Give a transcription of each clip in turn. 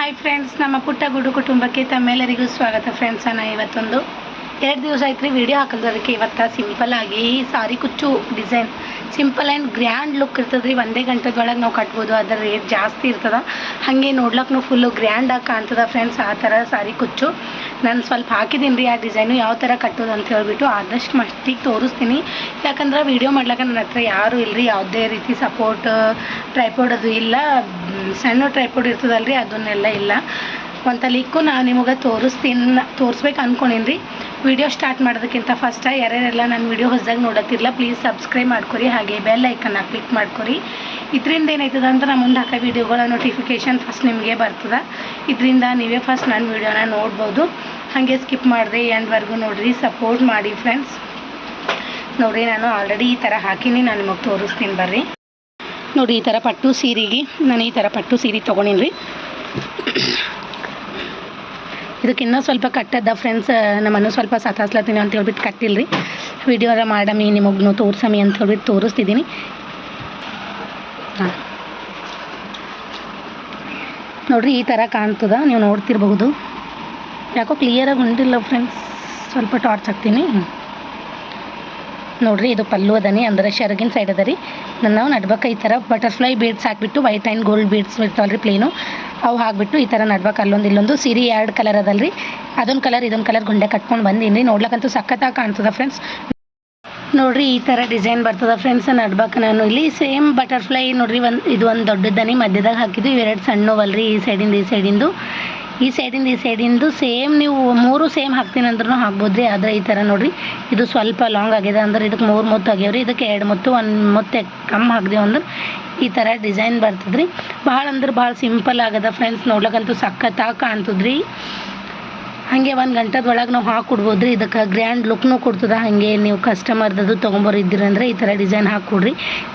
Hi friends, ನಮ್ಮ ಪುಟ್ಟ ಗುಡು ಕುಟುಂಬಕ್ಕೆ ತಮ್ಮೆಲ್ಲರಿಗೂ ಸ್ವಾಗತ. ಫ್ರೆಂಡ್ಸ್, ನಾನು ಇವತ್ತೊಂದು 2 ದಿವಸ ಆಯ್ತು ರೀ ವಿಡಿಯೋ ಹಾಕೋದು. ಅದಕ್ಕೆ ಇವತ್ತು ಸಿಂಪಲ್ಲಾಗಿ ಸಾರಿ ಕುಚ್ಚು design simple and grand look ಇರ್ತದೆ ರೀ. ಒಂದೇ ಗಂಟೆದೊಳಗೆ ನಾವು ಕಟ್ಬೋದು. ಅದರ ರೇಟ್ ಜಾಸ್ತಿ ಇರ್ತದೆ. ಹಾಗೆ ನೋಡ್ಲಕ್ಕೂ ಫುಲ್ಲು ಗ್ರ್ಯಾಂಡಾಗಿ ಕಾಣ್ತದೆ ಫ್ರೆಂಡ್ಸ್. ಆ ಥರ ಸಾರಿ ಕುಚ್ಚು ನಾನು ಸ್ವಲ್ಪ ಹಾಕಿದ್ದೀನಿ ರೀ. ಆ ಡಿಸೈನು ಯಾವ ಥರ ಕಟ್ಟೋದು ಅಂತ ಹೇಳಿಬಿಟ್ಟು ಆದಷ್ಟು ಮಟ್ಟಿಗೆ ತೋರಿಸ್ತೀನಿ. ಯಾಕಂದ್ರೆ ವೀಡಿಯೋ ಮಾಡ್ಲಿಕ್ಕೆ ನನ್ನ ಹತ್ರ ಯಾರೂ ಇಲ್ಲರಿ. ಯಾವುದೇ ರೀತಿ ಸಪೋರ್ಟ್ ಟ್ರೈಪೋಡ್ ಅದು ಇಲ್ಲ. ಸಣ್ಣ ಟ್ರೈಪೋಡ್ ಇರ್ತದಲ್ರಿ, ಅದನ್ನೆಲ್ಲ ಇಲ್ಲ. ಒಂದು ಲಿಕ್ಕು ನಾನು ನಿಮಗೆ ತೋರಿಸ್ಬೇಕು ಅಂದ್ಕೊಂಡೀನಿ ರೀ. ವಿಡಿಯೋ ಸ್ಟಾರ್ಟ್ ಮಾಡೋದಕ್ಕಿಂತ ಫಸ್ಟ್ ಯಾರ್ಯಾರೆಲ್ಲ ನನ್ನ ವಿಡಿಯೋ ಹೊಸದಾಗಿ ನೋಡತ್ತಿರಲ್ಲ, ಪ್ಲೀಸ್ ಸಬ್ಸ್ಕ್ರೈಬ್ ಮಾಡ್ಕೊರಿ. ಹಾಗೆ ಬೆಲ್ ಐಕನ್ನ ಕ್ಲಿಕ್ ಮಾಡ್ಕೊರಿ. ಇದರಿಂದ ಏನಾಯ್ತದ ಅಂತ ನಾನು ಮುಂದೆ ಹಾಕೋ ವೀಡಿಯೋಗಳ ನೋಟಿಫಿಕೇಷನ್ ಫಸ್ಟ್ ನಿಮಗೆ ಬರ್ತದೆ. ಇದರಿಂದ ನೀವೇ ಫಸ್ಟ್ ನನ್ನ ವೀಡಿಯೋನ ನೋಡ್ಬೋದು. ಹಾಗೆ ಸ್ಕಿಪ್ ಮಾಡಿದೆ ಎಂಡ್ವರೆಗೂ ನೋಡಿರಿ, ಸಪೋರ್ಟ್ ಮಾಡಿ ಫ್ರೆಂಡ್ಸ್. ನೋಡಿರಿ, ನಾನು ಆಲ್ರೆಡಿ ಈ ಥರ ಹಾಕಿನಿ. ನಾನು ನಿಮಗೆ ತೋರಿಸ್ತೀನಿ ಬರ್ರಿ. ನೋಡಿ, ಈ ಥರ ಪಟ್ಟು ಸೀರೆಗೆ ನಾನು ಈ ಥರ ಪಟ್ಟು ಸೀರೆ ತೊಗೊಂಡಿನಿ ರೀ. ಇದಕ್ಕೆ ಇನ್ನೂ ಸ್ವಲ್ಪ ಕಟ್ಟದ ಫ್ರೆಂಡ್ಸ್. ನಮ್ಮನ್ನು ಸ್ವಲ್ಪ ಸತಾಸ್ಲತ್ತೀನಿ ಅಂತ ಹೇಳ್ಬಿಟ್ಟು ಕಟ್ಟಿಲ್ಲ ರೀ. ವಿಡಿಯೋರ ಮಾಡಮಿ ನಿಮಗೂ ತೋರ್ಸಮಿ ಅಂತ ಹೇಳ್ಬಿಟ್ಟು ತೋರಿಸ್ತಿದ್ದೀನಿ. ಹಾಂ, ನೋಡಿರಿ, ಈ ಥರ ಕಾಣ್ತದ. ನೀವು ನೋಡ್ತಿರ್ಬಹುದು. ಯಾಕೋ ಕ್ಲಿಯರಾಗಿ ಹೊಂಟಿಲ್ಲ ಫ್ರೆಂಡ್ಸ್, ಸ್ವಲ್ಪ ಟಾರ್ಚ್ ಹಾಕ್ತೀನಿ. ನೋಡಿರಿ, ಇದು ಪಲ್ಲು ಅದನಿ, ಅಂದರೆ ಶರ್ಗಿನ ಸೈಡ್ ಅದ ರೀ. ನಾವು ನಡ್ಬೇಕು ಈ ಥರ ಬಟರ್ಫ್ಲೈ ಬೀಡ್ಸ್ ಹಾಕ್ಬಿಟ್ಟು, ವೈಟ್ ಆ್ಯಂಡ್ ಗೋಲ್ಡ್ ಬೀಡ್ಸ್ ಇರ್ತಾವಲ್ಲ ರೀ, ಪ್ಲೇನು, ಅವು ಹಾಕ್ಬಿಟ್ಟು ಈ ಥರ ನಡ್ಬೇಕು. ಅಲ್ಲೊಂದು ಇಲ್ಲೊಂದು ಸೀರೆ 2 ಕಲರ್ ಅದಲ್ಲ ರೀ. ಅದೊಂದು ಕಲರ್ ಇದೊಂದು ಕಲರ್ ಗುಂಡೆ ಕಟ್ಕೊಂಡು ಬಂದೀನಿ ರೀ. ನೋಡ್ಲಿಕ್ಕಂತೂ ಸಖತ್ತಾಗಿ ಕಾಣ್ತದೆ ಫ್ರೆಂಡ್ಸ್. ನೋಡಿರಿ, ಈ ಥರ ಡಿಸೈನ್ ಬರ್ತದೆ ಫ್ರೆಂಡ್ಸ್. ನಡ್ಬೇಕು ನಾನು ಇಲ್ಲಿ ಸೇಮ್ ಬಟರ್ಫ್ಲೈ ನೋಡಿರಿ. ಇದು ಒಂದು ದೊಡ್ಡದನಿ ಮಧ್ಯದಾಗ ಹಾಕಿದ್ದು, ಇವೆರಡು ಸಣ್ಣವಲ್ಲ ರೀ. ಈ ಸೈಡಿಂದು ಸೇಮ್ ನೀವು 3 ಸೇಮ್ ಹಾಕ್ತೀನಿ ಅಂದ್ರೂ ಹಾಕ್ಬೋದು ರೀ. ಆದರೆ ಈ ಥರ ನೋಡಿರಿ, ಇದು ಸ್ವಲ್ಪ ಲಾಂಗ್ ಆಗಿದೆ ಅಂದ್ರೆ ಇದಕ್ಕೆ 3 ಮುತ್ತು ಆಗ್ಯಾವ್ರಿ. ಇದಕ್ಕೆ 2 ಮುತ್ತು 1 ಮುತ್ತೆ ಕಮ್ಮಿ ಹಾಕ್ದೇವು ಅಂದ್ರೆ ಈ ಥರ ಡಿಸೈನ್ ಬರ್ತದೆ ರೀ. ಭಾಳ ಅಂದ್ರೆ ಭಾಳ ಸಿಂಪಲ್ ಆಗದ ಫ್ರೆಂಡ್ಸ್. ನೋಡ್ಲಿಕ್ಕಂತೂ ಸಖತ್ತಾಗಿ ಕಾಣ್ತದ್ರಿ. ಹಾಗೆ 1 ಗಂಟೆದೊಳಗೆ ನಾವು ಹಾಕ್ಕೊಡ್ಬೋದು ರೀ. ಇದಕ್ಕೆ ಗ್ರ್ಯಾಂಡ್ ಲುಕ್ನೂ ಕೊಡ್ತದೆ. ಹಾಗೆ ನೀವು ಕಸ್ಟಮರ್ದದು ತೊಗೊಂಬರಿದ್ದೀರಿ ಅಂದರೆ ಈ ಥರ ಡಿಸೈನ್ ಹಾಕ್ಕೊಡ್ರಿ.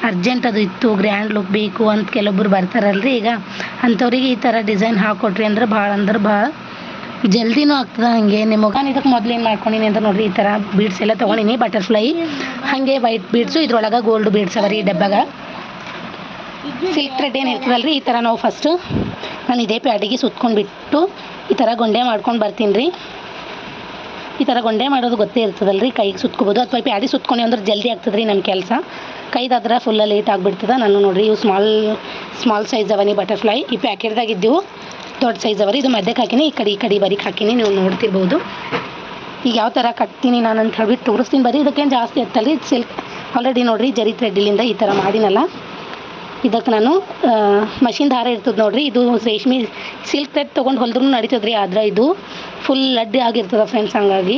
ಅರ್ಜೆಂಟ್ ಅದು ಇತ್ತು, ಗ್ರ್ಯಾಂಡ್ ಲುಕ್ ಬೇಕು ಅಂತ ಕೆಲವೊಬ್ರು ಬರ್ತಾರಲ್ರಿ. ಈಗ ಅಂಥವ್ರಿಗೆ ಈ ಥರ ಡಿಸೈನ್ ಹಾಕ್ಕೊಟ್ರಿ ಅಂದ್ರೆ ಭಾಳ ಜಲ್ದಿನೂ ಆಗ್ತದೆ. ಹಾಗೆ ನಿಮಗೆ ನಾನು ಇದಕ್ಕೆ ಮೊದಲು ಏನು ಮಾಡ್ಕೊಂಡಿನಿ ಅಂತ ನೋಡಿರಿ, ಈ ಥರ ಬೀಡ್ಸ್ ಎಲ್ಲ ತೊಗೊಂಡಿನಿ. ಬಟರ್ಫ್ಲೈ ಹಾಗೆ ವೈಟ್ ಬೀಡ್ಸು, ಇದ್ರೊಳಗೆ ಗೋಲ್ಡ್ ಬೀಡ್ಸ್ ಅವ ರೀ. ಡಬ್ಬಾಗ ಸಿಲ್ಕ್ ಥ್ರೆಡ್ ಏನು ಇರ್ತದಲ್ಲ ರೀ, ಈ ಥರ ನಾವು ಫಸ್ಟು ನಾನು ಇದೇ ಪ್ಯಾಡಿಗೆ ಸುತ್ಕೊಂಡ್ಬಿಟ್ಟು ಈ ಥರ ಗೊಂಡೆ ಮಾಡ್ಕೊಂಡು ಬರ್ತೀನಿ ರೀ. ಈ ಥರ ಗೊಂಡೆ ಮಾಡೋದು ಗೊತ್ತೇ ಇರ್ತದಲ್ಲ ರೀ. ಕೈಗೆ ಸುತ್ಕೋಬೋದು ಅಥವಾ ಪ್ಯಾಡಿ ಸುತ್ಕೊಂಡು ಅಂದ್ರೆ ಜಲ್ದಿ ಆಗ್ತದೆ ರೀ ನಮ್ಮ ಕೆಲಸ. ಕೈದಾದ್ರೆ ಫುಲ್ಲ ಲೇಟ್ ಆಗಿಬಿಡ್ತದೆ. ನಾನು ನೋಡಿರಿ, ಇವು ಸ್ಮಾಲ್ ಸೈಜ್ ಅವನಿ ಬಟರ್ಫ್ಲೈ. ಈ ಪ್ಯಾಕೆಟ್ದಾಗಿದ್ದೆವು ದೊಡ್ಡ ಸೈಜ್ ಅವ ರೀ. ಇದು ಮಧ್ಯಕ್ಕೆ ಹಾಕಿನಿ, ಈ ಕಡೆ ಬರೀಕ್ ಹಾಕಿನಿ. ನೀವು ನೋಡ್ತಿರ್ಬೋದು. ಈಗ ಯಾವ ಥರ ಕಟ್ತೀನಿ ನಾನು ಅಂತ ಹೇಳ್ಬಿಟ್ಟು ತೋರಿಸ್ತೀನಿ ಬರ್ರಿ. ಇದಕ್ಕೇನು ಜಾಸ್ತಿ ಇರ್ತಲ್ಲ ರೀ. ಸಿಲ್ಕ್ ಆಲ್ರೆಡಿ ನೋಡಿರಿ, ಜರಿ ಥ್ರೆಡ್ಡಿಲಿಂದ ಈ ಥರ ಮಾಡಿನಲ್ಲ. ಇದಕ್ಕೆ ನಾನು ಮಷಿನ್ ದಾರ ಇರ್ತದೆ ನೋಡಿರಿ. ಇದು ರೇಷ್ಮೆ ಸಿಲ್ಕ್ ಥ್ರೆಡ್ ತೊಗೊಂಡು ಹೊಲಿದ್ರೂ ನಡೀತದೆ ರೀ. ಆದರೆ ಇದು ಫುಲ್ ಲಡ್ಡಿ ಆಗಿರ್ತದೆ ಫ್ರೆಂಡ್ಸ್. ಹಂಗಾಗಿ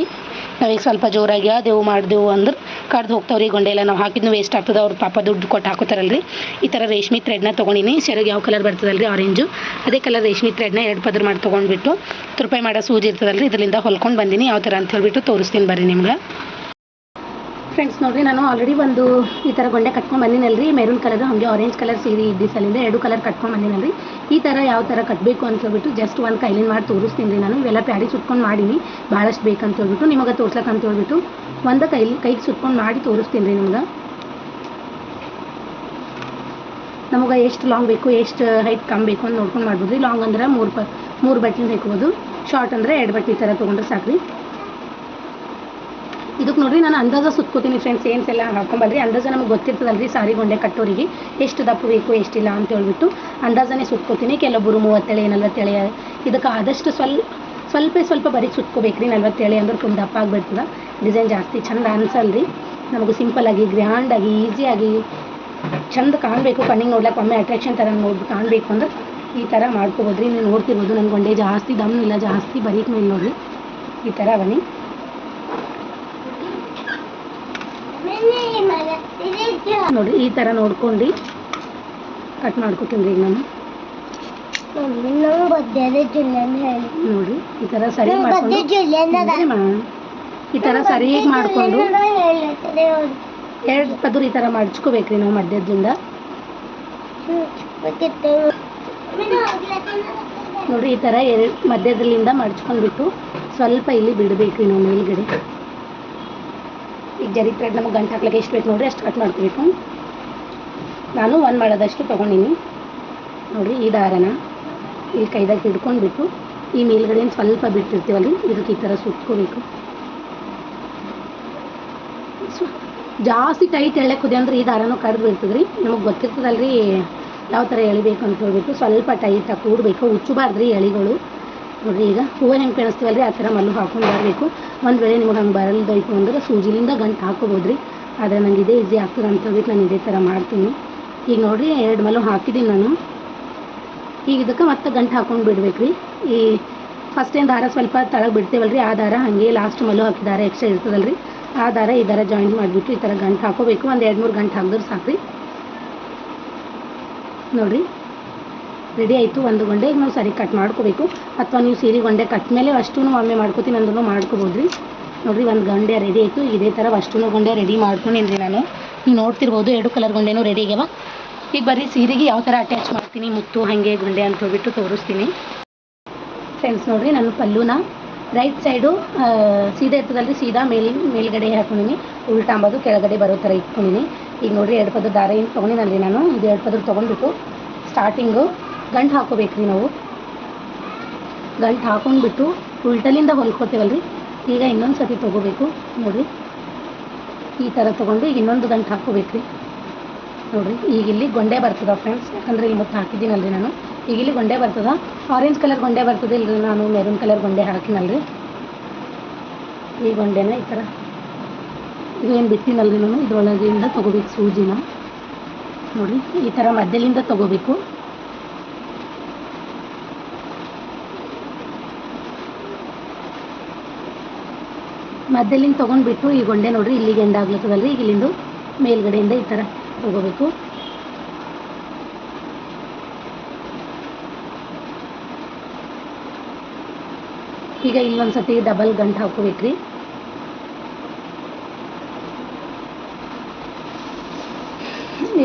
ನಾವೀಗ ಸ್ವಲ್ಪ ಜೋರಾಗಿ ಅದೇವು ಮಾಡಿದೆವು ಅಂದ್ರೆ ಕಡ್ದು ಹೋಗ್ತಾವ್ರಿ. ಗೊಂಡೆ ಎಲ್ಲ ನಾವು ಹಾಕಿದ್ನು ವೇಸ್ಟ್ ಆಗ್ತದೆ. ಅವ್ರು ಪಾಪ ದುಡ್ಡು ಕೊಟ್ಟು ಹಾಕೋತಾರಲ್ಲ ರೀ. ಈ ಥರ ರೇಷ್ಮೆ ಥ್ರೆಡ್ನ ತೊಗೊಂಡಿನಿ. ಸೆರಗ್ ಯಾವ ಕಲರ್ ಬರ್ತದಲ್ಲ ರೀ, ಆರೆಂಜು, ಅದೇ ಕಲರ್ ರೇಷ್ಮೆ ಥ್ರೆಡ್ನ 2 ಪದರ ಮಾಡಿ ತೊಗೊಂಡ್ಬಿಟ್ಟು ರೂಪಾಯಿ ಮಾಡೋ ಸೂಜಿ ಇರ್ತದಲ್ಲ ರೀ, ಇದರಿಂದ ಹೊಲ್ಕೊಂಡು ಬಂದೀನಿ. ಯಾವ ಥರ ಅಂತ ಹೇಳ್ಬಿಟ್ಟು ತೋರಿಸ್ತೀನಿ ಬರ್ರಿ ನಿಮ್ಗೆ. ಫ್ರೆಂಡ್ಸ್ ನೋಡಿರಿ, ನಾನು ಆಲ್ರೆಡಿ ಒಂದು ಈ ಥರ ಗೊಂಡೆ ಕಟ್ಕೊಂಡು ಬಂದಿನಲ್ರಿ. ಮೆರೂನ್ ಕಲರ್ ಹಾಗೆ ಆರೆಂಜ್ ಕಲರ್ ಸೀರೆ ಇದ್ದಿ ಸಲಿಂದ 2 ಕಲರ್ ಕಟ್ಕೊಂಡು ಬಂದಿನಲ್ರಿ. ಈ ಥರ ಯಾವ ಥರ ಕಟ್ಟಬೇಕು ಅಂತ ಹೇಳ್ಬಿಟ್ಟು ಜಸ್ಟ್ ಒಂದು ಕೈಲಿನ ಮಾಡಿ ತೋರಿಸ್ತೀನಿ ರೀ. ನಾನು ಇವೆಲ್ಲ ಪ್ಯಾಡಿ ಸುತ್ಕೊಂಡು ಮಾಡೀನಿ, ಭಾಳಷ್ಟು ಬೇಕಂತ ಹೇಳ್ಬಿಟ್ಟು ನಿಮಗೆ ತೋರ್ಸಕ್ಕೆ ಅಂತ ಹೇಳ್ಬಿಟ್ಟು ಒಂದು ಕೈಗೆ ಸುತ್ಕೊಂಡು ಮಾಡಿ ತೋರಿಸ್ತೀನಿ ರೀ ನಿಮ್ಗೆ. ನಮಗೆ ಎಷ್ಟು ಲಾಂಗ್ ಬೇಕು, ಎಷ್ಟು ಹೈಟ್ ಕಮ್ಮಿ ಬೇಕು ಅಂತ ನೋಡ್ಕೊಂಡು ಮಾಡ್ಬೋದು ರೀ. ಲಾಂಗ್ ಅಂದ್ರೆ 3 ಬಟ್ಟೆನ ಹಾಕ್ಬೋದು. ಶಾರ್ಟ್ ಅಂದರೆ 2 ಬಟ್ಟೆ ಈ ಥರ ತೊಗೊಂಡ್ರೆ ಸಾಕ್ರಿ. ಇದಕ್ಕೆ ನೋಡಿರಿ, ನಾನು ಅಂದಾಜು ಸುತ್ಕೋತೀನಿ ಫ್ರೆಂಡ್ಸ್. ಏನ್ಸ್ ಎಲ್ಲ ಹಾಕೊಂಬಲ್ರಿ. ಅಂದಾಜು ನಮಗೆ ಗೊತ್ತಿರ್ತದಲ್ಲ ರೀ, ಸಾರಿ ಗೊಂಡೆ ಕಟ್ಟೋರಿಗೆ ಎಷ್ಟು ದಪ್ಪ ಬೇಕು ಎಷ್ಟಿಲ್ಲ ಅಂತ ಹೇಳ್ಬಿಟ್ಟು ಅಂದಾಜನೇ ಸುತ್ಕೋತೀನಿ. ಕೆಲವೊಬ್ಬರು 37 40 ಇದಕ್ಕೆ ಆದಷ್ಟು ಸ್ವಲ್ಪ ಬರೀ ಸುತ್ಕೋಬೇಕು ರೀ. 40 ಅಂದ್ರೆ ಫುಲ್ ದಪ್ಪ ಆಗಿಬಿಡ್ತದೆ. ಡಿಸೈನ್ ಜಾಸ್ತಿ ಚಂದ ಅನ್ಸಲ್ಲ ರೀ. ನಮಗೆ ಸಿಂಪಲ್ಲಾಗಿ ಗ್ರ್ಯಾಂಡಾಗಿ ಈಸಿಯಾಗಿ ಚಂದ ಕಾಣಬೇಕು. ಕಣ್ಣಿಗೆ ನೋಡ್ಲಿಕ್ಕೆ ಒಮ್ಮೆ ಅಟ್ರಾಕ್ಷನ್ ಥರ ಕಾಣಬೇಕು ಅಂದ್ರೆ ಈ ಥರ ಮಾಡ್ಕೋಬೋದು ರೀ. ನೀವು ನೋಡ್ತಿರ್ಬೋದು, ನನ್ನ ಗೊಂಡೆ ಜಾಸ್ತಿ ದಮ್ ಇಲ್ಲ, ಜಾಸ್ತಿ ಬರೀಕ್ ಮೇಲೆ ನೋಡಿರಿ ಈ ಥರ ಬನ್ನಿ. ನೋಡಿ, ಈ ಥರ ನೋಡ್ಕೊಂಡು ಕಟ್ ಮಾಡ್ಕೊತೀನಿ ರೀ. ನಾನು ನೋಡಿ ಈ ಥರ ಸರಿ ಮಾಡ್ಕೊಂಡು ಈ ಥರ ಸರಿಯಾಗಿ ಮಾಡಿಕೊಂಡು 2 ಪದರ ಈ ಥರ ಮಡ್ಚ್ಕೋಬೇಕ್ರಿ ನಾವು ಮಧ್ಯದಿಂದ. ನೋಡಿ, ಈ ಥರ ಮಧ್ಯದಲ್ಲಿಂದ ಮಡ್ಚ್ಕೊಂಡ್ಬಿಟ್ಟು ಸ್ವಲ್ಪ ಇಲ್ಲಿ ಬಿಡಬೇಕ್ರಿ ನಾವು ಮೇಲ್ಗಡೆ. ಈಗ ಜರಿ ಥ್ರೆಡ್ ನಮಗೆ ಗಂಟು ಹಾಕ್ಲಿಕ್ಕೆ ಎಷ್ಟು ಬೇಕು ನೋಡಿರಿ ಅಷ್ಟು ಕಟ್ ಮಾಡ್ಕೋಬೇಕು. ನಾನು 1 ಮಾಡೋದಷ್ಟು ತೊಗೊಂಡಿನಿ. ನೋಡಿರಿ, ಈ ದಾರನ ಇಲ್ಲಿ ಕೈದಾಗ ಹಿಡ್ಕೊಂಡ್ಬಿಟ್ಟು ಈ ಮೇಲ್ಗಡೆಯಿಂದ ಸ್ವಲ್ಪ ಬಿಟ್ಟಿರ್ತೀವಲ್ರಿ ಇದಕ್ಕೆ ಈ ಥರ ಸುತ್ಕೋಬೇಕು. ಜಾಸ್ತಿ ಟೈಟ್ ಎಳೆಕೋದೆ ಅಂದ್ರೆ ಈ ದಾರನೂ ಕಡ್ದು ಬೀಳ್ತದ್ರಿ. ನಮಗೆ ಗೊತ್ತಿರ್ತದಲ್ರಿ ಯಾವ ಥರ ಎಳಿಬೇಕು ಅಂತ ಹೇಳ್ಬಿಟ್ಟು ಸ್ವಲ್ಪ ಟೈಟಾಗಿ ಕೂಡಬೇಕು, ಉಚ್ಚಬಾರ್ದ್ರಿ ಎಳಿಗಳು. ನೋಡಿರಿ ಈಗ ಹೂವು ಹೆಂಗೆ ಪೆಣಿಸ್ತೀವಲ್ರಿ ಆ ಥರ ಮಲ್ಲು ಹಾಕೊಂಡು ಬರಬೇಕು. ಒಂದು ವೇಳೆ ನಿಮಗೆ ಹಂಗೆ ಬರಲ್ದೋಯ್ತು ಅಂದ್ರೆ ಸೂಜಿಲಿಂದ ಗಂಟು ಹಾಕೋಬೋದ್ರಿ. ಆದರೆ ನಂಗೆ ಇದೇ ಈಸಿ ಆಗ್ತದೆ ಅಂತ ಹೇಳ್ಬಿಟ್ಟು ನಾನು ಇದೇ ಥರ ಮಾಡ್ತೀನಿ. ಈಗ ನೋಡಿರಿ 2 ಮಲ್ಲು ಹಾಕಿದ್ದೀನಿ ನಾನು. ಈಗ ಇದಕ್ಕೆ ಮತ್ತೆ ಗಂಟು ಹಾಕೊಂಡು ಬಿಡ್ಬೇಕು ರೀ. ಈ ಫಸ್ಟ್ ಏನು ದಾರ ಸ್ವಲ್ಪ ತಳಗೆ ಬಿಡ್ತೇವಲ್ರಿ ಆ ದಾರ ಹಾಗೆ ಲಾಸ್ಟ್ ಮಲ್ಲು ಹಾಕಿ ದಾರ ಎಕ್ಸ್ಟ್ರಾ ಇರ್ತದಲ್ರಿ ಆ ದಾರ ಈ ದಾರ ಜಾಯಿಂಟ್ ಮಾಡಿಬಿಟ್ಟು ಈ ಥರ ಗಂಟು ಹಾಕೋಬೇಕು. ಒಂದು 2-3 ಗಂಟು ಹಾಕಿದ್ರೆ ಸಾಕ್ರಿ. ನೋಡಿರಿ ರೆಡಿ ಆಯಿತು ಒಂದು ಗೊಂಡೆ. ಈಗ ನಾವು ಸರಿ ಕಟ್ ಮಾಡ್ಕೋಬೇಕು, ಅಥವಾ ನೀವು ಸೀರೆ ಗೊಂಡೆ ಕಟ್ ಮೇಲೆ ಅಷ್ಟೂ ಒಮ್ಮೆ ಮಾಡ್ಕೋತೀನಿ ಅಂದ್ರೂ ಮಾಡ್ಕೋಬೋದ್ರಿ. ನೋಡಿರಿ ಒಂದು ಗೊಂಡೆ ರೆಡಿ ಆಯಿತು. ಇದೇ ಥರ ಅಷ್ಟೂ ಗೊಂಡೆ ರೆಡಿ ಮಾಡ್ಕೊಂಡಿನಿ ನಾನು. ನೀವು ನೋಡ್ತಿರ್ಬೋದು 2 ಕಲರ್ ಗೊಂಡೆನೂ ರೆಡಿ ಆಗ್ಯಾವ. ಈಗ ಬರೀ ಸೀರೆಗೆ ಯಾವ ಥರ ಅಟ್ಯಾಚ್ ಮಾಡ್ತೀನಿ ಮುತ್ತು ಹಾಗೆ ಗೊಂಡೆ ಅಂತ ಹೇಳ್ಬಿಟ್ಟು ತೋರಿಸ್ತೀನಿ ಫ್ರೆಂಡ್ಸ್. ನೋಡಿರಿ ನಾನು ಪಲ್ಲುನ ರೈಟ್ ಸೈಡು ಸೀದಾ ಇರ್ತದಲ್ರಿ ಸೀದಾ ಮೇಲ್ಗಡೆ ಹಾಕೊಂಡಿನಿ, ಉಲ್ಟಾ ಅಂಬೋದು ಕೆಳಗಡೆ ಬರೋ ಥರ ಇಟ್ಕೊಂಡಿನಿ. ಈಗ ನೋಡಿರಿ 2 ಪದರ ದಾರ ಏನು ತೊಗೊಂಡಿನಲ್ಲಿ ನಾನು. ಇದು 2 ಪದರ ತೊಗೊಂಡ್ಬಿಟ್ಟು ಸ್ಟಾರ್ಟಿಂಗು ಗಂಟು ಹಾಕೋಬೇಕ್ರಿ ನಾವು. ಗಂಟು ಹಾಕೊಂಡ್ಬಿಟ್ಟು ಉಲ್ಟಲಿಂದ ಹೊಲ್ಕೋತೇವಲ್ರಿ. ಈಗ ಇನ್ನೊಂದು ಸತಿ ತೊಗೋಬೇಕು. ನೋಡಿರಿ ಈ ಥರ ತೊಗೊಂಡು ಈಗ ಇನ್ನೊಂದು ಗಂಟು ಹಾಕೋಬೇಕ್ರಿ. ನೋಡಿರಿ ಈಗ ಇಲ್ಲಿ ಗೊಂಡೆ ಬರ್ತದ ಫ್ರೆಂಡ್ಸ್, ಯಾಕಂದರೆ ಇಲ್ಲಿ ಮುತ್ತು ಹಾಕಿದ್ದೀನಲ್ರಿ ನಾನು. ಈಗ ಇಲ್ಲಿ ಗೊಂಡೆ ಬರ್ತದ, ಆರೆಂಜ್ ಕಲರ್ ಗೊಂಡೆ ಬರ್ತದೆ ಇಲ್ರಿ, ನಾನು ಮೆರೂನ್ ಕಲರ್ ಗೊಂಡೆ ಹಾಕಿನಲ್ರಿ. ಈ ಗೊಂಡೆನ ಈ ಥರ ಇದು ಏನು ಬಿಟ್ಟಿನಲ್ರಿ ನಾನು ಇದರೊಳಗಿಂದ ತೊಗೋಬೇಕು ಸೂಜಿನ. ನೋಡಿ ಈ ಥರ ಮಧ್ಯಲಿಂದ ತೊಗೋಬೇಕು. ಮಧ್ಯಲಿಂದ ತೊಗೊಂಡ್ಬಿಟ್ಟು ಈ ಗೊಂಡೆ ನೋಡಿರಿ ಇಲ್ಲಿಗೆ ಎಂಡ್ ಆಗ್ಲತ್ತದಲ್ರಿ. ಈಗ ಇಲ್ಲಿಂದು ಮೇಲ್ಗಡೆಯಿಂದ ಈ ಥರ ತೊಗೋಬೇಕು. ಈಗ ಇಲ್ಲೊಂದು ಸತಿ ಡಬಲ್ ಗಂಟು ಹಾಕೋಬೇಕ್ರಿ.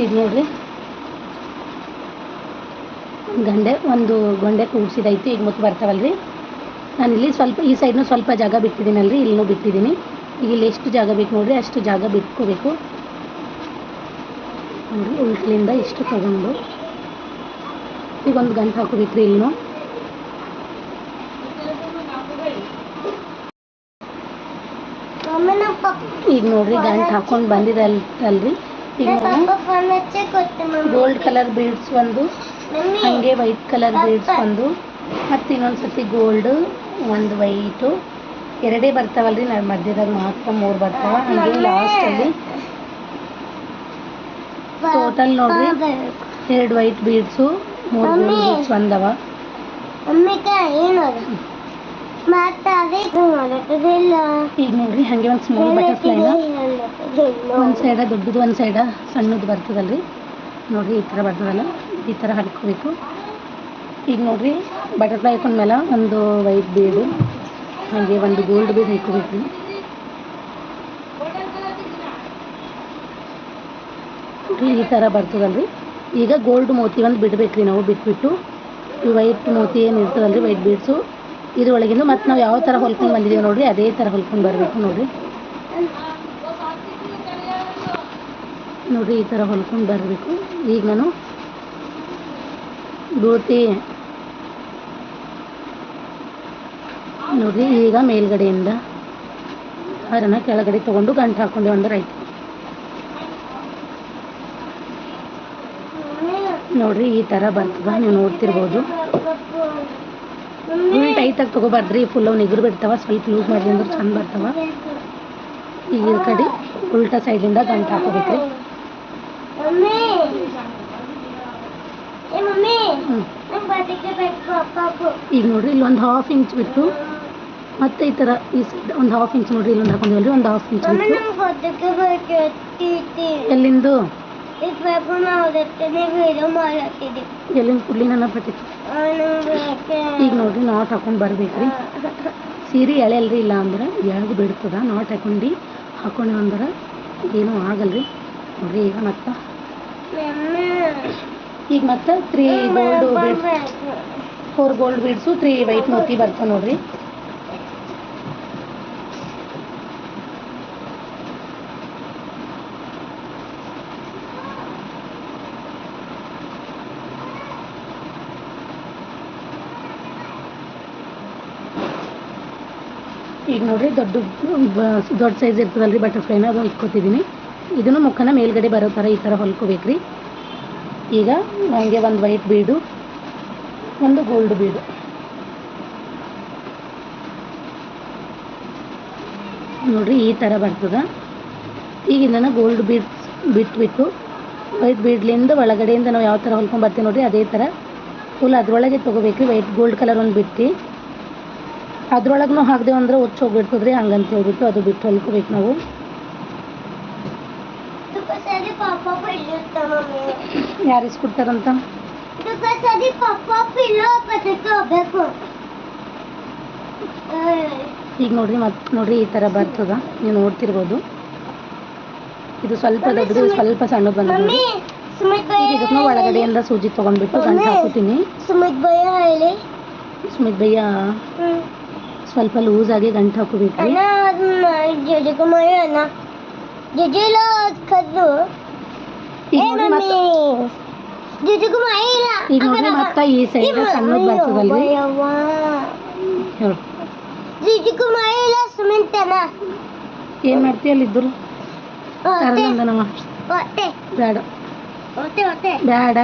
ಈಗ ನೋಡ್ರಿ ಒಂದು ಗೊಂಡೆ ಕೂಡಿಸಿದೈತಿ. ಈಗ ಮುತ್ತು ಬರ್ತಾವಲ್ರಿ. ನಾನಿಲ್ಲಿ ಸ್ವಲ್ಪ ಈ ಸೈಡ್ನೂ ಸ್ವಲ್ಪ ಜಾಗ ಬಿಟ್ಟಿದ್ದೀನಲ್ರಿ, ಇಲ್ಲೂ ಬಿಟ್ಟಿದ್ದೀನಿ. ಈಗ ಇಲ್ಲಿ ಎಷ್ಟು ಜಾಗ ಬೇಕು ನೋಡ್ರಿ ಅಷ್ಟು ಜಾಗ ಬಿಟ್ಕೋಬೇಕು. ನೋಡಿರಿ ಉಲ್ಟಲಿಂದ ಇಷ್ಟು ತಗೊಂಡು ಈಗ ಒಂದು ಗಂಟು ಹಾಕೋಬೇಕ್ರಿ. ಇಲ್ಲೂ ಈಗ ನೋಡ್ರಿ ಗಂಟು ಹಾಕೊಂಡು ಬಂದಿದಲ್ರಿ. ಈಗ ಗೋಲ್ಡ್ ಕಲರ್ ಬೀಡ್ಸ್ ಒಂದು, ಹಾಗೆ ವೈಟ್ ಕಲರ್ ಬೀಡ್ಸ್ ಒಂದು, ಮತ್ತು ಇನ್ನೊಂದು ಸತಿ ಗೋಲ್ಡು ಒಂದು ವೈಟು 2 ಬರ್ತಾವಲ್ರಿ. ನಾನು ಮಧ್ಯದಾಗ ಮಾತ್ರ 3 ಬರ್ತಾವ. ಹಾಗೆ ಲಾಸ್ಟಲ್ಲಿ ಟೋಟಲ್ ನೋಡ್ರಿ 2 ವೈಟ್ ಬೀಡ್ಸು 3 ಗೋಲ್ಡ್ ಬೀಡ್ಸ್ ಒಂದವ. ಈಗ ನೋಡ್ರಿ ಹಾಗೆ ಒಂದು ಸ್ಮಾಲ್ ಬಟರ್ಫ್ಲೈನ ಒಂದು ಸೈಡ ದೊಡ್ಡದು ಒಂದು ಸೈಡ ಸಣ್ಣದು ಬರ್ತದಲ್ರಿ. ನೋಡ್ರಿ ಈ ಥರ ಬರ್ತದಲ್ಲ ಈ ಥರ ಹಾಕೋಬೇಕು. ಈಗ ನೋಡ್ರಿ ಬಟರ್ಫ್ಲೈ ಹಾಕೊಂಡ್ಮೇಲೆ ಒಂದು ವೈಟ್ ಬೀಡು ಹಾಗೆ ಒಂದು ಗೋಲ್ಡ್ ಬೀಡ್ ಹಾಕೋಬೇಕ್ರಿ. ಈ ಥರ ಬರ್ತದಲ್ರಿ. ಈಗ ಗೋಲ್ಡ್ ಮೋತಿ ಒಂದು ಬಿಡ್ಬೇಕ್ರಿ ನಾವು. ಬಿಟ್ಬಿಟ್ಟು ಈ ವೈಟ್ ಮೋತಿ ಏನು ಇರ್ತದಲ್ರಿ ವೈಟ್ ಬೀಡ್ಸು ಇದ್ರೊಳಗಿಂದ ಮತ್ತು ನಾವು ಯಾವ ಥರ ಹೊಲ್ಕೊಂಡು ಬಂದಿದ್ದೀವಿ ನೋಡ್ರಿ ಅದೇ ಥರ ಹೊಲ್ಕೊಂಡು ಬರಬೇಕು. ನೋಡ್ರಿ ನೋಡ್ರಿ ಈ ಥರ ಹೊಲ್ಕೊಂಡು ಬರಬೇಕು. ಈಗ ನಾನು ಬೂತಿ ನೋಡ್ರಿ ಈಗ ಮೇಲ್ಗಡೆಯಿಂದ ಅದನ್ನು ಕೆಳಗಡೆ ತೊಗೊಂಡು ಗಂಟು ಹಾಕ್ಕೊಂಡು ಅಂದ್ರೆ ಆಯ್ತು. ನೋಡ್ರಿ ಈ ಥರ ಬರ್ತದ, ನೀವು ನೋಡ್ತಿರ್ಬೋದು. ಫುಲ್ ಟೈಟಾಗಿ ತೊಗೋಬಾರ್ದ್ರಿ, ಫುಲ್ ಅವು ನಿಗುರು ಬಿಡ್ತಾವ. ಸ್ವಲ್ಪ ಲೂಸ್ ಮಾಡಿದ್ರಿ ಅಂದ್ರೆ ಚಂದ ಬರ್ತಾವ. ಈಗ ಈ ಕಡೆ ಉಲ್ಟಾ ಸೈಡಿಂದ ಗಂಟು ಹಾಕೋಬೇಕ್ರಿ. ಈಗ ನೋಡ್ರಿ ಇಲ್ಲಿ ಒಂದು 1/2 ಇಂಚ್ ಬಿಟ್ಟು ಮತ್ತೆ ಈ ಥರ ಈ ಸೈಡ್ ಒಂದು 1/2 ಇಂಚ್ ನೋಡ್ರಿ ಇಲ್ಲೊಂದು ಹಾಕೊಂಡಿವಲ್ರಿ ಒಂದು 1/2 ಇಂಚ್ ಬಿಟ್ಟು ಎಲ್ಲಿಂದು ಎಲ್ಲಿಂದ ಕುಡ್ಲಿ ನನ್ನ ಬರ್ತೈತಿ. ಈಗ ನೋಡ್ರಿ ನಾಟ್ ಹಾಕೊಂಡು ಬರ್ಬೇಕ್ರಿ. ಸೀರೆ ಎಳೆಯಲ್ರಿ, ಇಲ್ಲ ಅಂದ್ರೆ ಎಳೆದು ಬಿಡ್ತದ. ನಾಟ್ ಹಾಕೊಂಡು ಅಂದ್ರೆ ಏನೂ ಆಗಲ್ರಿ. ನೋಡ್ರಿ ಈಗ ಮತ್ತೆ 3 gold beads 4 gold beads 3 white Moti ಬರ್ತಾವೆ ನೋಡ್ರಿ. ಈಗ ನೋಡಿರಿ ದೊಡ್ಡ ಸೈಜ್ ಇರ್ತದಲ್ರಿ ಬಟರ್ಫ್ಲೈನ ಅದು ಇಟ್ಕೊತಿದ್ದೀನಿ. ಇದನ್ನು ಮುಖನ ಮೇಲ್ಗಡೆ ಬರೋ ಥರ ಈ ಥರ ಹೊಲ್ಕೋಬೇಕು ರೀ. ಈಗ ನನಗೆ ಒಂದು ವೈಟ್ ಬೀಡು, ಒಂದು ಗೋಲ್ಡ್ ಬೀಡು, ನೋಡಿರಿ ಈ ಥರ ಬರ್ತದೆ. ಈಗ ಇದನ್ನು ಗೋಲ್ಡ್ ಬೀಡ್ಸ್ ಬಿಟ್ಬಿಟ್ಟು ವೈಟ್ ಬೀಡ್ಲಿಂದ ಒಳಗಡೆಯಿಂದ ನಾವು ಯಾವ ಥರ ಹೊಲ್ಕೊಂಡು ಬರ್ತೀವಿ ನೋಡಿರಿ ಅದೇ ಥರ ಫುಲ್ ಅದರೊಳಗೆ ತೊಗೋಬೇಕು ರೀ. ವೈಟ್ ಗೋಲ್ಡ್ ಕಲರ್ ಒಂದು ಬಿಟ್ಟು ಅದ್ರೊಳಗೂ ಹಾಕ್ದೇವು ಅಂದ್ರೆ ಒಚ್ಚು ಹೋಗ್ಬಿಡ್ತದ್ರಿ. ಹಂಗಂತ ಹೇಳ್ಬಿಟ್ಟು ಅದು ಬಿಟ್ಟು ಹೊಲ್ಕೋಬೇಕು ನಾವು. ಯಾರು ಇಸ್ಕೊಡ್ತಾರಂತ ಈಗ ನೋಡ್ರಿ ನೋಡ್ರಿ ಈ ಥರ ಬರ್ತದ, ನೀವು ನೋಡ್ತಿರ್ಬೋದು. ಇದು ಸ್ವಲ್ಪ ದೊಡ್ಡದು, ಸ್ವಲ್ಪ ಸಣ್ಣದು ಬಂದ ನೋಡಿ. ಈಗ ಇದಕ್ಕೂ ಒಳಗಡೆಯಿಂದ ಸೂಜಿ ತೊಗೊಂಡ್ಬಿಟ್ಟು ಗಂಟು ಹಾಕೋತೀನಿ. ಸುಮಿತ್ ಭಯ್ಯ ಸ್ವಲ್ಪ ಲೂಸ್ ಆಗಿ ಗಂಟು ಹಾಕೋಬೇಕು. ಈಗ ನೋಡ್ರಿ ಮತ್ತೆ ಈ ಸೈಡ್ ಸಣ್ಣದು ಬರ್ತದಲ್ರಿ. ಏನ್ ಮಾಡ್ತೀಯ ಅಲ್ಲಿದ್ದರು ಬೇಡ ಬೇಡ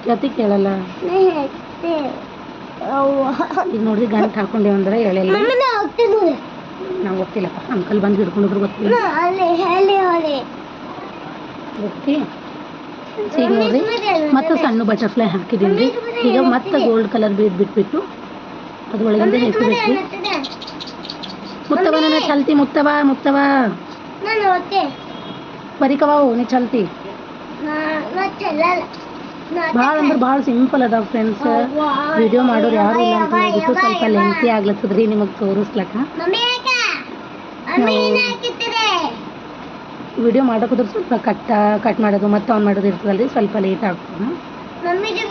ಜೊತೆ ಕೇಳಲ್ಲ. ಈಗ ನೋಡ್ರಿ ಗಂಟು ಹಾಕೊಂಡೇವ ಅಂದ್ರೆ ಎಳೆಲ್ಲ ನಂಗೆ ಗೊತ್ತಿಲ್ಲಪ್ಪ. ಅಂಕಲ್ ಬಂದು ಹಿಡ್ಕೊಂಡಿದ್ರು ಗೊತ್ತಿಲ್ಲ ಗೊತ್ತಿ. ಈಗ ನೋಡ್ರಿ ಮತ್ತೆ ಸಣ್ಣ ಬಟರ್ಫ್ಲೈ ಹಾಕಿದ್ದೀನಿ ರೀ. ಈಗ ಮತ್ತೆ ಗೋಲ್ಡ್ ಕಲರ್ ಬೀಡ್ ಬಿಟ್ಬಿಟ್ಟು ಅದ್ರೊಳಗಿಂದ ಎತ್ತಬೇಕು. ಮುತ್ತವ ನನ್ನ ಚಲ್ತಿ ಮುತ್ತವ ಬರೀಕವ ನೀ ಚಲ್ತಿ. ಭಾಳ ಅಂದ್ರೆ ಭಾಳ ಸಿಂಪಲ್ ಅದಾವ ಫ್ರೆಂಡ್ಸ್. ವಿಡಿಯೋ ಮಾಡೋರು ಯಾರು ಇಲ್ಲ ಅಂತ ಹೇಳ್ಬಿಟ್ಟು ಸ್ವಲ್ಪ ಲೆಂತಿ ಆಗ್ಲತ್ತದ್ರಿ ನಿಮಗೆ ತೋರಿಸ್ಲಕ್ಕ. ವಿಡಿಯೋ ಮಾಡೋಕ್ಕೋದ್ರೆ ಸ್ವಲ್ಪ ಕಟ್ ಮಾಡೋದು ಮತ್ತೆ ಆನ್ ಮಾಡೋದು ಇರ್ತದಲ್ರಿ, ಸ್ವಲ್ಪ ಲೇಟ್ ಆಗ್ತದೆ.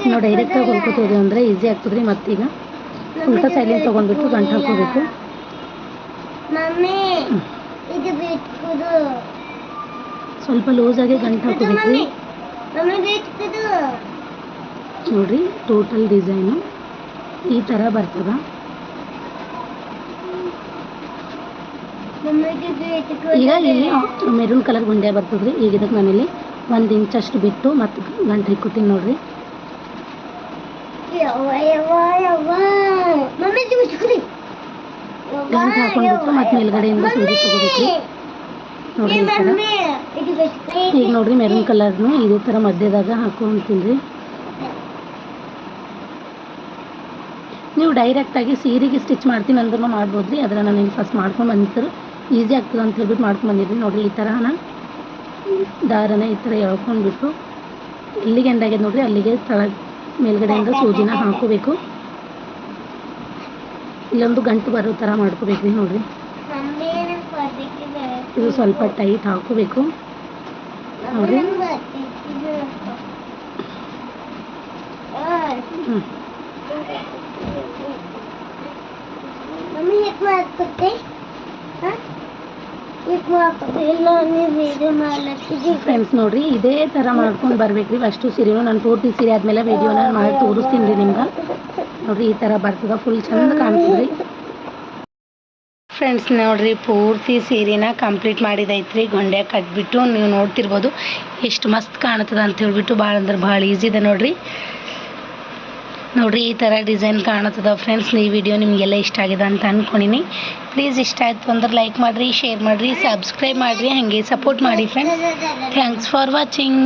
ನಾವು ಡೈರೆಕ್ಟಾಗಿ ಹೊಲ್ಕೋತೀವಿ ಅಂದರೆ ಈಸಿ ಆಗ್ತದ್ರಿ. ಮತ್ತೀಗ ಉಲ್ಟಾ ಸೈಡಿಂದ ತೊಗೊಂಡ್ಬಿಟ್ಟು ಗಂಟು ಹಾಕೋಬೇಕು. ಸ್ವಲ್ಪ ಲೂಸಾಗಿ ಗಂಟು ಹಾಕೋಬೇಕು ರೀ. ನೋಡ್ರಿ ಟೋಟಲ್ ಡಿಸೈನು ಈ ಥರ ಬರ್ತದ. ಈಗ ಇಲ್ಲಿ ಮೆರೂನ್ ಕಲರ್ ಗುಂಡೆ ಬರ್ತದ್ರಿ. ಈಗ ಇದಕ್ಕೆ ನಾನಿಲ್ಲಿ 1 ಇಂಚಷ್ಟು ಬಿಟ್ಟು ಮತ್ತೆ ಗಂಟು ಇಕ್ಕೋತೀನಿ ನೋಡ್ರಿ. ಗಂಟು ಹಾಕೊಂಡ್ಬಿಟ್ಟು ಮತ್ತೆ ಮೇಲ್ಗಡೆಯಿಂದ ಸೂಜಿ ತಗೋಬೇಕ್ರಿ. ನೋಡ್ರಿ ಈ ಥರ. ಈಗ ನೋಡ್ರಿ ಮೆರೂನ್ ಕಲರ್ನು ಇದೇ ಥರ ಮಧ್ಯದಾಗ ಹಾಕೊಂತೀನಿ ರೀ. ನೀವು ಡೈರೆಕ್ಟಾಗಿ ಸೀರೆಗೆ ಸ್ಟಿಚ್ ಮಾಡ್ತೀನಿ ಅಂದ್ರೂ ಮಾಡ್ಬೋದು ರೀ. ಅದರ ನಾನು ಫಸ್ಟ್ ಮಾಡ್ಕೊಂಡು ಬಂದಿರ್ತಾರೆ ಈಸಿ ಆಗ್ತದೆ ಅಂತ ಹೇಳ್ಬಿಟ್ಟು ಮಾಡ್ಕೊಂಡು ಬಂದಿದ್ರಿ. ನೋಡಿರಿ ಈ ಥರ ದಾರನ ಈ ಥರ ಎಳ್ಕೊಂಡ್ಬಿಟ್ಟು ಇಲ್ಲಿಗೆ ಎಂಡಾಗ್ಯದ ನೋಡಿರಿ ಅಲ್ಲಿಗೆ ಮೇಲ್ಗಡೆಯಿಂದ ಸೂಜಿನ ಹಾಕೋಬೇಕು. ಇಲ್ಲೊಂದು ಗಂಟು ಬರೋ ಥರ ಮಾಡ್ಕೋಬೇಕು ರೀ. ನೋಡಿರಿ ಇದು ಸ್ವಲ್ಪ ಟೈಟ್ ಹಾಕೋಬೇಕು ನೋಡಿರಿ. ಫ್ರೆಂಡ್ಸ್ ನೋಡ್ರಿ ಇದೇ ಥರ ಮಾಡ್ಕೊಂಡು ಬರ್ಬೇಕ್ರಿ. ಅಷ್ಟು ಸೀರೆನು ನಾನು ಪೂರ್ತಿ ಸೀರೆ ಆದಮೇಲೆ ವಿಡಿಯೋನ ಮಾಡಿ ತೋರಿಸ್ತೀನಿ ರೀ ನಿಮ್ಗೆ. ನೋಡ್ರಿ ಈ ಥರ ಬರ್ತದೆ, ಫುಲ್ ಚಂದ ಕಾಣ್ತದ್ರಿ. ಫ್ರೆಂಡ್ಸ್ ನೋಡ್ರಿ ಪೂರ್ತಿ ಸೀರೆನ ಕಂಪ್ಲೀಟ್ ಮಾಡಿದೈತ್ರಿ. ಗೊಂಡೆ ಕಟ್ಬಿಟ್ಟು ನೀವು ನೋಡ್ತಿರ್ಬೋದು ಎಷ್ಟು ಮಸ್ತ್ ಕಾಣ್ತದೆ ಅಂತ ಹೇಳ್ಬಿಟ್ಟು. ಭಾಳ ಅಂದ್ರೆ ಭಾಳ ಈಸಿ ಇದೆ ನೋಡ್ರಿ. ನೋಡ್ರಿ ಈ ಥರ ಡಿಸೈನ್ ಕಾಣುತ್ತದೆ ಫ್ರೆಂಡ್ಸ್. ಈ ವಿಡಿಯೋ ನಿಮಗೆಲ್ಲ ಇಷ್ಟ ಆಗಿದೆ ಅಂತ ಅಂದ್ಕೊಂಡಿನಿ. ಪ್ಲೀಸ್ ಇಷ್ಟ ಆಯಿತು ಅಂದ್ರೆ ಲೈಕ್ ಮಾಡಿರಿ, ಶೇರ್ ಮಾಡಿರಿ, ಸಬ್ಸ್ಕ್ರೈಬ್ ಮಾಡಿರಿ, ಹಾಗೆ ಸಪೋರ್ಟ್ ಮಾಡಿ ಫ್ರೆಂಡ್ಸ್. Thanks for watching.